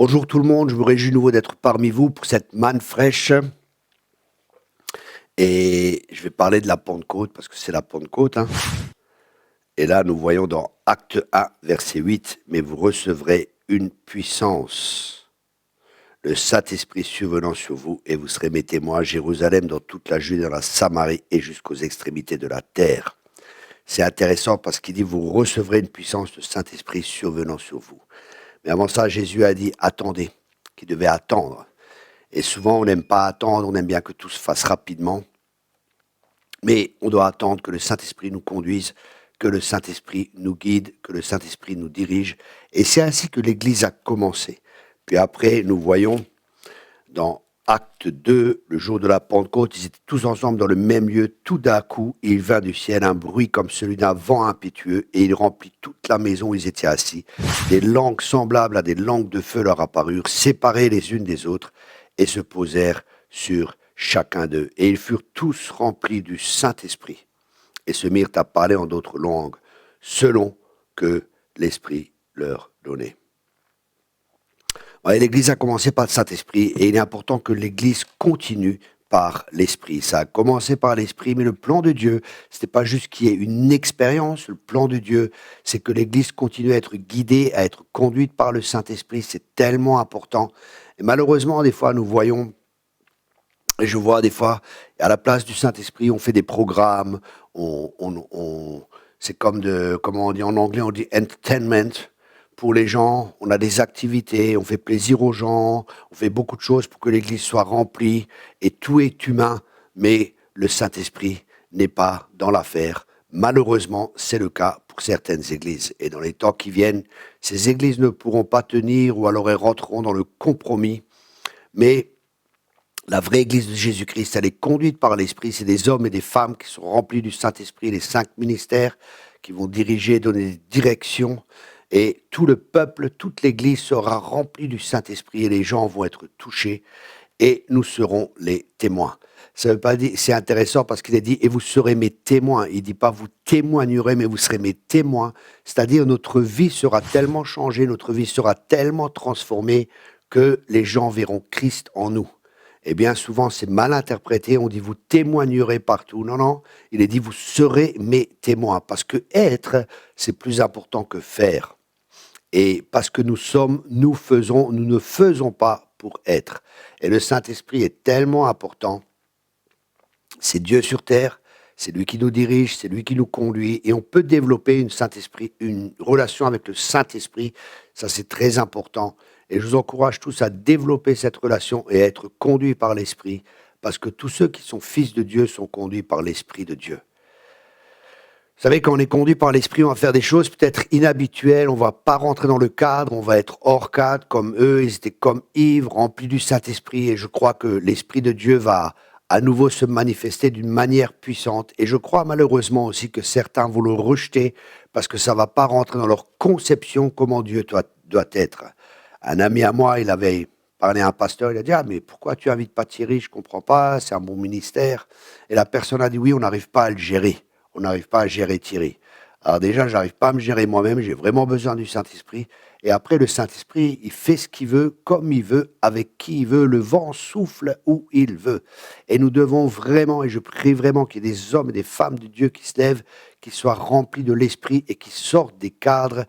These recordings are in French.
Bonjour tout le monde, je me réjouis de nouveau d'être parmi vous pour cette manne fraîche. Et je vais parler de la Pentecôte parce que c'est la Pentecôte. Et là, nous voyons dans Acte 1, verset 8, « Mais vous recevrez une puissance, le Saint-Esprit survenant sur vous, et vous serez mes témoins à Jérusalem, dans toute la Judée, dans la Samarie et jusqu'aux extrémités de la terre. » C'est intéressant parce qu'il dit « Vous recevrez une puissance, le Saint-Esprit survenant sur vous. » Mais avant ça, Jésus a dit « Attendez », qu'il devait attendre. Et souvent, on n'aime pas attendre, on aime bien que tout se fasse rapidement. Mais on doit attendre que le Saint-Esprit nous conduise, que le Saint-Esprit nous guide, que le Saint-Esprit nous dirige. Et c'est ainsi que l'Église a commencé. Puis après, nous voyons dans Acte 2, le jour de la Pentecôte, ils étaient tous ensemble dans le même lieu. Tout d'un coup, il vint du ciel un bruit comme celui d'un vent impétueux et il remplit toute la maison où ils étaient assis. Des langues semblables à des langues de feu leur apparurent, séparées les unes des autres, et se posèrent sur chacun d'eux. Et ils furent tous remplis du Saint-Esprit et se mirent à parler en d'autres langues, selon que l'Esprit leur donnait. Ouais, l'Église a commencé par le Saint-Esprit et il est important que l'Église continue par l'Esprit. Ça a commencé par l'Esprit, mais le plan de Dieu, c'était pas juste qu'il y ait une expérience. Le plan de Dieu, c'est que l'Église continue à être guidée, à être conduite par le Saint-Esprit. C'est tellement important. Et malheureusement, des fois, nous voyons, et je vois des fois, à la place du Saint-Esprit, on fait des programmes, c'est comme comment on dit en anglais, on dit entertainment. Pour les gens, on a des activités, on fait plaisir aux gens, on fait beaucoup de choses pour que l'Église soit remplie, et tout est humain, mais le Saint-Esprit n'est pas dans l'affaire. Malheureusement, c'est le cas pour certaines églises. Et dans les temps qui viennent, ces églises ne pourront pas tenir, ou alors elles rentreront dans le compromis. Mais la vraie église de Jésus-Christ, elle est conduite par l'Esprit. C'est des hommes et des femmes qui sont remplis du Saint-Esprit, les 5 ministères qui vont diriger, donner des directions. Et tout le peuple, toute l'Église sera remplie du Saint-Esprit et les gens vont être touchés et nous serons les témoins. Ça veut pas dire, c'est intéressant parce qu'il a dit « et vous serez mes témoins ». Il dit pas « vous témoignerez », mais « vous serez mes témoins ». C'est-à-dire notre vie sera tellement changée, notre vie sera tellement transformée que les gens verront Christ en nous. Et bien souvent, c'est mal interprété. On dit « vous témoignerez partout ». Non, non, il est dit « vous serez mes témoins ». Parce que être, c'est plus important que faire. Et parce que nous ne faisons pas pour être. Et le Saint-Esprit est tellement important. C'est Dieu sur terre, c'est lui qui nous dirige, c'est lui qui nous conduit. Et on peut développer une relation avec le Saint-Esprit. Ça, c'est très important. Et je vous encourage tous à développer cette relation et à être conduits par l'Esprit. Parce que tous ceux qui sont fils de Dieu sont conduits par l'Esprit de Dieu. Vous savez, quand on est conduit par l'Esprit, on va faire des choses peut-être inhabituelles, on ne va pas rentrer dans le cadre, on va être hors cadre, comme eux, ils étaient comme ivres, remplis du Saint-Esprit, et je crois que l'Esprit de Dieu va à nouveau se manifester d'une manière puissante. Et je crois malheureusement aussi que certains vont le rejeter, parce que ça ne va pas rentrer dans leur conception comment Dieu doit être. Un ami à moi, il avait parlé à un pasteur, il a dit « Ah, mais pourquoi tu invites pas Thierry? Je ne comprends pas, c'est un bon ministère. » Et la personne a dit « Oui, on n'arrive pas à le gérer. » On n'arrive pas à gérer Thierry. Alors déjà, j'arrive pas à me gérer moi-même, j'ai vraiment besoin du Saint-Esprit. Et après, le Saint-Esprit, il fait ce qu'il veut, comme il veut, avec qui il veut. Le vent souffle où il veut. Et nous devons vraiment, et je prie vraiment qu'il y ait des hommes et des femmes de Dieu qui se lèvent, qui soient remplis de l'Esprit et qui sortent des cadres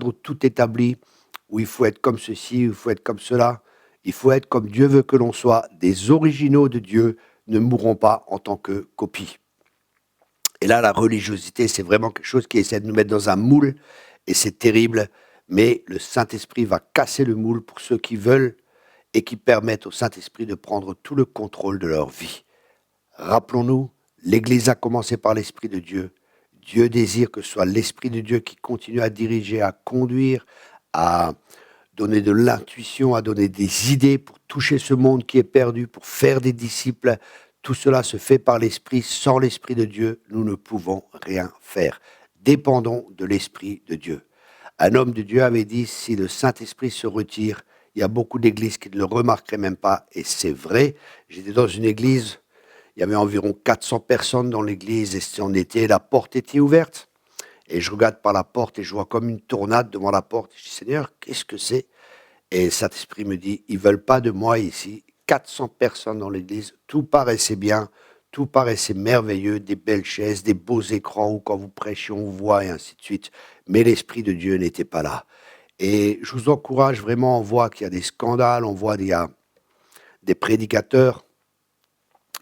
où tout est établi, où il faut être comme ceci, où il faut être comme cela. Il faut être comme Dieu veut que l'on soit. Des originaux de Dieu ne mourront pas en tant que copies. Et là, la religiosité, c'est vraiment quelque chose qui essaie de nous mettre dans un moule, et c'est terrible, mais le Saint-Esprit va casser le moule pour ceux qui veulent et qui permettent au Saint-Esprit de prendre tout le contrôle de leur vie. Rappelons-nous, l'Église a commencé par l'Esprit de Dieu. Dieu désire que ce soit l'Esprit de Dieu qui continue à diriger, à conduire, à donner de l'intuition, à donner des idées pour toucher ce monde qui est perdu, pour faire des disciples. Tout cela se fait par l'Esprit. Sans l'Esprit de Dieu, nous ne pouvons rien faire. Dépendons de l'Esprit de Dieu. Un homme de Dieu avait dit, si le Saint-Esprit se retire, il y a beaucoup d'églises qui ne le remarqueraient même pas. Et c'est vrai, j'étais dans une église, il y avait environ 400 personnes dans l'église, et si on était, la porte était ouverte. Et je regarde par la porte et je vois comme une tornade devant la porte. Je dis, Seigneur, qu'est-ce que c'est? Et le Saint-Esprit me dit, ils veulent pas de moi ici. 400 personnes dans l'église, tout paraissait bien, tout paraissait merveilleux, des belles chaises, des beaux écrans où quand vous prêchez, on voit et ainsi de suite. Mais l'Esprit de Dieu n'était pas là. Et je vous encourage vraiment, on voit qu'il y a des scandales, on voit qu'il y a des prédicateurs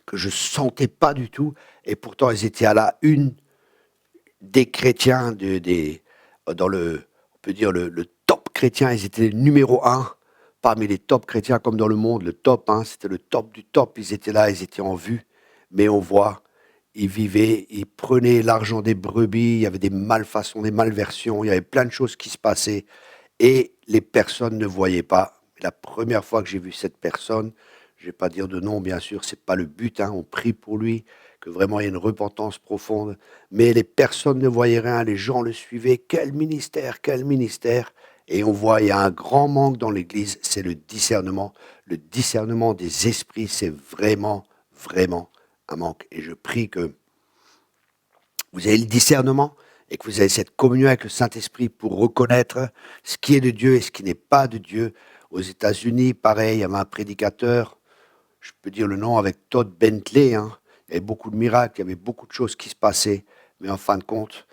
que je sentais pas du tout, et pourtant ils étaient à la une des chrétiens, dans on peut dire le top chrétien, ils étaient le numéro un parmi les top chrétiens comme dans le monde, le top, hein, c'était le top du top, ils étaient là, ils étaient en vue, mais on voit, ils vivaient, ils prenaient l'argent des brebis, il y avait des malfaçons, des malversions, il y avait plein de choses qui se passaient, et les personnes ne voyaient pas. La première fois que j'ai vu cette personne, je ne vais pas dire de nom, bien sûr, c'est pas le but, hein, on prie pour lui, que vraiment il y ait une repentance profonde, mais les personnes ne voyaient rien, les gens le suivaient, quel ministère, et on voit, il y a un grand manque dans l'Église, c'est le discernement des esprits, c'est vraiment, vraiment un manque, et je prie que vous avez le discernement, et que vous avez cette communion avec le Saint-Esprit pour reconnaître ce qui est de Dieu et ce qui n'est pas de Dieu. Aux États-Unis, pareil, il y avait un prédicateur, je peux dire le nom, avec Todd Bentley, hein. Il y avait beaucoup de miracles, il y avait beaucoup de choses qui se passaient, mais en fin de compte,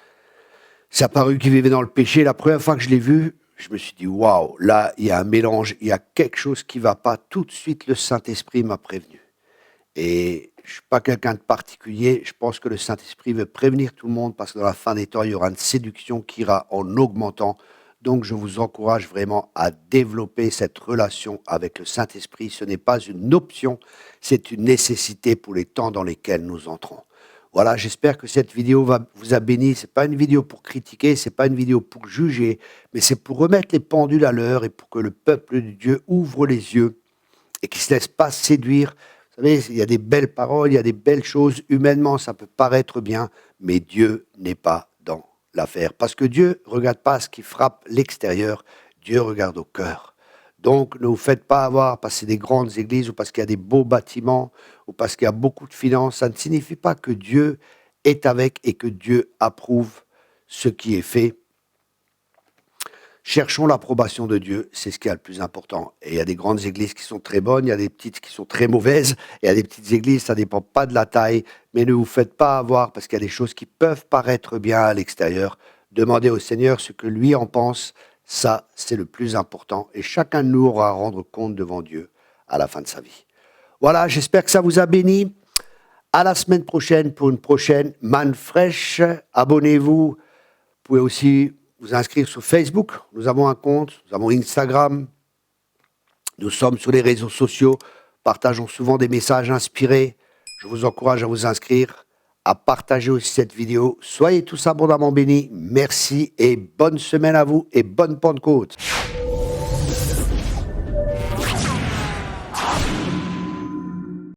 ça a paru qu'il vivait dans le péché. La première fois que je l'ai vu, je me suis dit, waouh, là, il y a un mélange, il y a quelque chose qui ne va pas. Tout de suite, le Saint-Esprit m'a prévenu. Et je ne suis pas quelqu'un de particulier, je pense que le Saint-Esprit veut prévenir tout le monde, parce que dans la fin des temps, il y aura une séduction qui ira en augmentant. Donc, je vous encourage vraiment à développer cette relation avec le Saint-Esprit. Ce n'est pas une option, c'est une nécessité pour les temps dans lesquels nous entrons. Voilà, j'espère que cette vidéo vous a béni. Ce n'est pas une vidéo pour critiquer, ce n'est pas une vidéo pour juger, mais c'est pour remettre les pendules à l'heure et pour que le peuple de Dieu ouvre les yeux et qu'il ne se laisse pas séduire. Vous savez, il y a des belles paroles, il y a des belles choses. Humainement, ça peut paraître bien, mais Dieu n'est pas dans l'affaire. Parce que Dieu ne regarde pas ce qui frappe l'extérieur, Dieu regarde au cœur. Donc, ne vous faites pas avoir parce que c'est des grandes églises ou parce qu'il y a des beaux bâtiments ou parce qu'il y a beaucoup de finances. Ça ne signifie pas que Dieu est avec et que Dieu approuve ce qui est fait. Cherchons l'approbation de Dieu, c'est ce qui est le plus important. Et il y a des grandes églises qui sont très bonnes, il y a des petites qui sont très mauvaises, et il y a des petites églises, ça ne dépend pas de la taille, mais ne vous faites pas avoir parce qu'il y a des choses qui peuvent paraître bien à l'extérieur. Demandez au Seigneur ce que lui en pense, ça c'est le plus important. Et chacun de nous aura à rendre compte devant Dieu à la fin de sa vie. Voilà, j'espère que ça vous a béni. À la semaine prochaine pour une prochaine manne fraîche. Abonnez-vous. Vous pouvez aussi vous inscrire sur Facebook. Nous avons un compte, nous avons Instagram. Nous sommes sur les réseaux sociaux. Partageons souvent des messages inspirés. Je vous encourage à vous inscrire, à partager aussi cette vidéo. Soyez tous abondamment bénis. Merci et bonne semaine à vous et bonne Pentecôte.